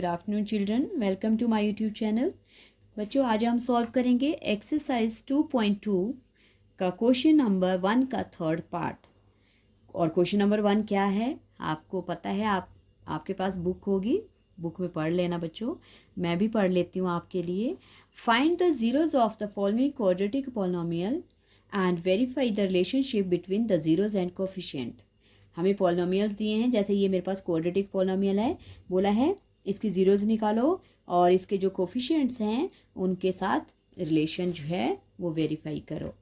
Good afternoon children, welcome to my YouTube channel. बच्चों, आज हम सॉल्व करेंगे एक्सरसाइज 2.2 का क्वेश्चन नंबर 1 का थर्ड पार्ट। और क्वेश्चन नंबर 1 क्या है आपको पता है, आपके पास बुक होगी, बुक में पढ़ लेना बच्चों। मैं भी पढ़ लेती हूँ आपके लिए। Find the zeros of the following quadratic polynomial and verify the relationship between the zeros and coefficient. हमें पॉलिनोमियल्स दिए हैं, जैसे ये मेरे पास क्वाड्रेटिक पॉलिनोमियल है, बोला है इसकी ज़ीरोज़ निकालो और इसके जो कोफिशिएंट्स हैं उनके साथ रिलेशन जो है वो वेरीफाई करो।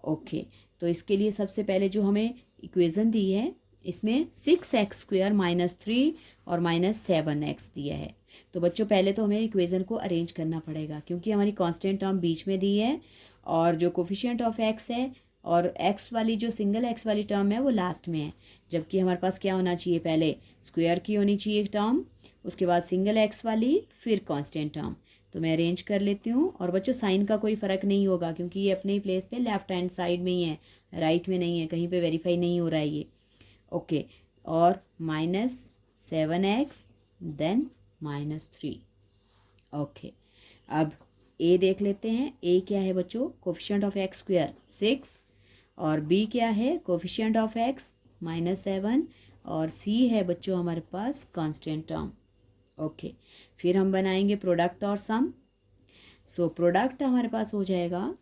ओके, तो इसके लिए सबसे पहले जो हमें इक्वेज़न दी है, इसमें 6x² -3 और -7x दिया है। तो बच्चों पहले तो हमें इक्वेज़न को अरेंज करना पड़ेगा, क्योंकि हमारी कांस्टेंट टर्म बीच में दी है और जो कोफिशिएंट ऑफ x है और x वाली जो सिंगल x वाली टर्म है वो लास्ट में है। जबकि हमारे पास क्या होना चाहिए, पहले स्क्वायर की होनी चाहिए टर्म, उसके बाद सिंगल x वाली, फिर कांस्टेंट टर्म। तो मैं अरेंज कर लेती हूँ। और बच्चों साइन का कोई फ़र्क नहीं होगा, क्योंकि ये अपने ही प्लेस पे लेफ्ट हैंड साइड में ही है, राइट में नहीं है, कहीं पे वेरीफाई नहीं हो रहा है ये। ओके, और -7x देन -3। ओके, अब a देख लेते हैं। a क्या है बच्चों, कोफिशिएंट ऑफ x² 6, और b क्या है, कोफिशिएंट ऑफ x -7, और c है बच्चों हमारे पास कांस्टेंट टर्म। ओके, फिर हम बनाएंगे प्रोडक्ट और सम। सो प्रोडक्ट हमारे पास हो जाएगा,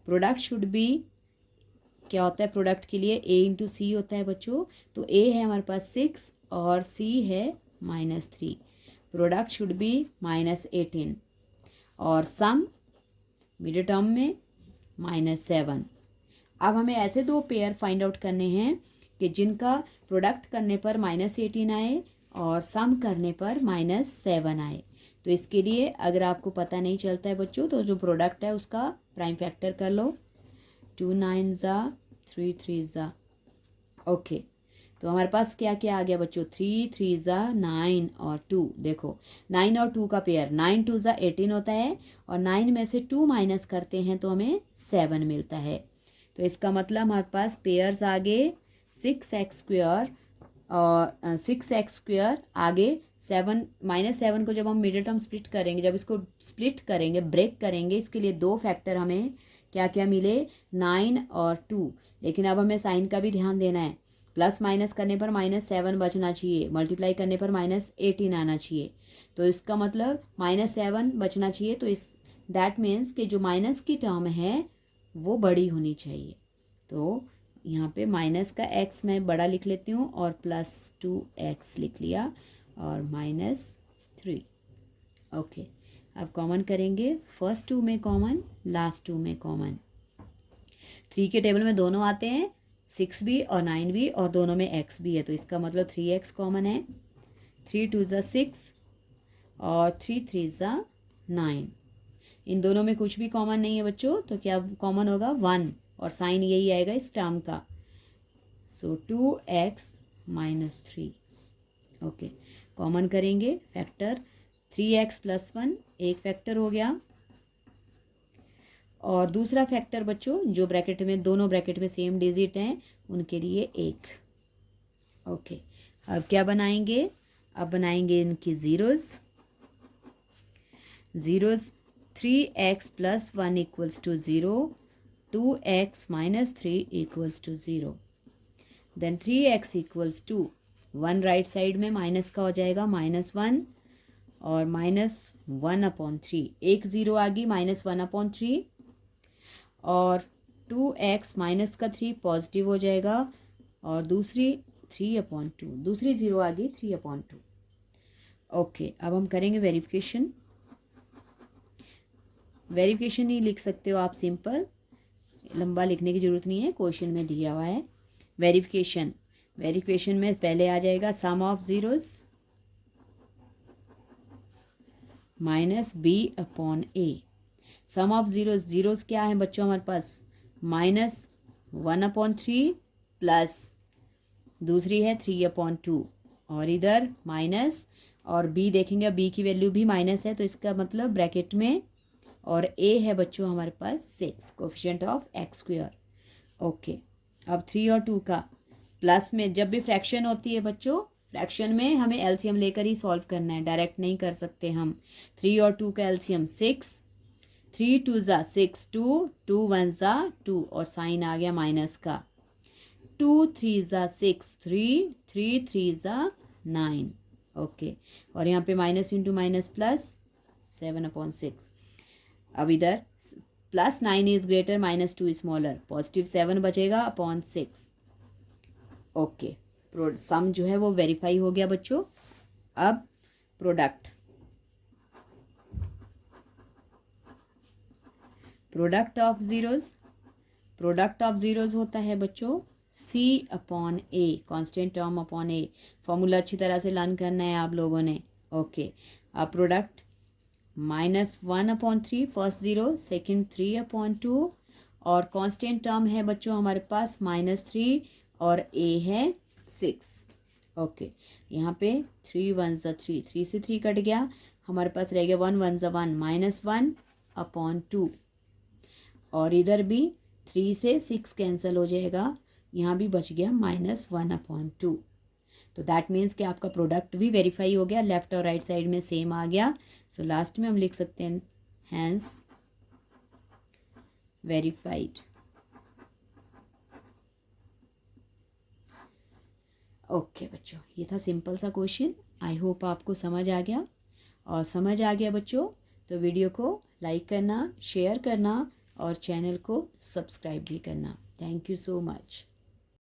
प्रोडक्ट शुड बी, क्या होता है प्रोडक्ट के लिए, a इंटू सी होता है बच्चों। तो a है हमारे पास 6 और c है -3। प्रोडक्ट शुड बी -18 और सम मिडिल टर्म में -7। अब हमें ऐसे दो पेयर फाइंड आउट करने हैं कि जिनका प्रोडक्ट करने पर -18 आए और सम करने पर -7 आए। तो इसके लिए अगर आपको पता नहीं चलता है बच्चों, तो जो प्रोडक्ट है उसका प्राइम फैक्टर कर लो। 2 9 3 3 ओके, तो हमारे पास क्या क्या आ गया बच्चों, 3 3 9 और 2। देखो 9 और 2 का पेयर, 9 2 18 होता है, और 9 में से 2 माइनस करते हैं तो हमें 7 मिलता है। तो इसका मतलब हमारे पास पेयर्स आगे 6x² और 6x² आगे 7 -7 को जब हम मिडिल टर्म स्प्लिट करेंगे, जब इसको स्प्लिट करेंगे, ब्रेक करेंगे, इसके लिए दो फैक्टर हमें क्या क्या मिले, 9 और 2। लेकिन अब हमें साइन का भी ध्यान देना है, प्लस माइनस करने पर -7 बचना चाहिए, मल्टीप्लाई करने पर -18 आना चाहिए। तो इसका मतलब -7 बचना चाहिए। तो इस दैट मीन्स कि जो माइनस की टर्म है वो बड़ी होनी चाहिए। तो यहाँ पे माइनस का x मैं बड़ा लिख लेती हूँ और +2x लिख लिया और -3। ओके, अब कॉमन करेंगे, फर्स्ट 2 में कॉमन, लास्ट 2 में कॉमन। 3 के टेबल में दोनों आते हैं, 6 भी और 9 भी, और दोनों में x भी है, तो इसका मतलब 3x कॉमन है। 3 2 6 और 3 3 9। इन दोनों में कुछ भी कॉमन नहीं है बच्चों, तो क्या कॉमन होगा, 1, और साइन यही आएगा इस टर्म का। सो 2x -3। ओके, कॉमन करेंगे फैक्टर, 3x + 1 एक फैक्टर हो गया, और दूसरा फैक्टर बच्चों जो ब्रैकेट में, दोनों ब्रैकेट में सेम डिजिट हैं उनके लिए 1। ओके, अब क्या बनाएंगे, अब बनाएंगे इनकी zeros. 3x + 1 = 0, 2x -3 = 0। Then 3x = 1 right side में माइनस का हो जाएगा, -1 और -1/3, एक 0 आ गई, -1/3, और 2x माइनस का 3 पॉजिटिव हो जाएगा, और दूसरी 3/2, दूसरी 0 आ गई, 3/2। ओके, अब हम करेंगे वेरिफिकेशन। वेरिफिकेशन ही लिख सकते हो आप, सिंपल, लंबा लिखने की ज़रूरत नहीं है, क्वेश्चन में दिया हुआ है वेरिफिकेशन। वेरिफिकेशन में पहले आ जाएगा sum of zeros -b/a। Sum of zeros क्या है बच्चों हमारे पास, -1/3 प्लस दूसरी है 3/2, और इधर माइनस, और b देखेंगे, b की वैल्यू भी माइनस है, तो इसका मतलब ब्रैकेट में, और a है बच्चों हमारे पास 6, कोफिशिएंट ऑफ x²। ओके, अब 3 और 2 का प्लस में, जब भी फ्रैक्शन होती है बच्चों, फ्रैक्शन में हमें एलसीएम लेकर ही सॉल्व करना है, डायरेक्ट नहीं कर सकते हम। 3 और 2 का एलसीएम 6, 3 2 ज़ा 6 2, 2 1 ज़ा 2 और साइन आ गया माइनस का। 2 3 ज़ा 6 3, 3 3 ज़ा 9। ओके, और यहाँ पे माइनस इंटू माइनस प्लस 7/6। अब इधर plus 9 is greater minus 2 smaller, positive 7 बचेगा अपॉन 6। ओके, सम जो है वो वेरीफाई हो गया बच्चों। अब प्रोडक्ट ऑफ ज़ीरोज़ होता है बच्चों C/A, constant term upon A। Formula अच्छी तरह से लर्न करना है आप लोगों ने। ओके, अब प्रोडक्ट -1/3 फर्स्ट ज़ीरो, सेकंड 3/2 और कांस्टेंट टर्म है बच्चों हमारे पास -3 और A है 6। ओके, यहाँ पे 3 1 ज़ा 3, 3 से 3 कट गया, हमारे पास रह गया 1 1 ज़ा 1, -1/2 और इधर भी 3 से 6 कैंसिल हो जाएगा, यहाँ भी बच गया -1/2। तो दैट मीन्स कि आपका प्रोडक्ट भी वेरीफाई हो गया, लेफ्ट और राइट साइड में सेम आ गया। सो लास्ट में हम लिख सकते हैं हैंस वेरीफाइड। ओके बच्चों, ये था सिंपल सा क्वेश्चन। आई होप आपको समझ आ गया, और समझ आ गया बच्चों तो वीडियो को लाइक करना, शेयर करना और चैनल को सब्सक्राइब भी करना। Thank you so much.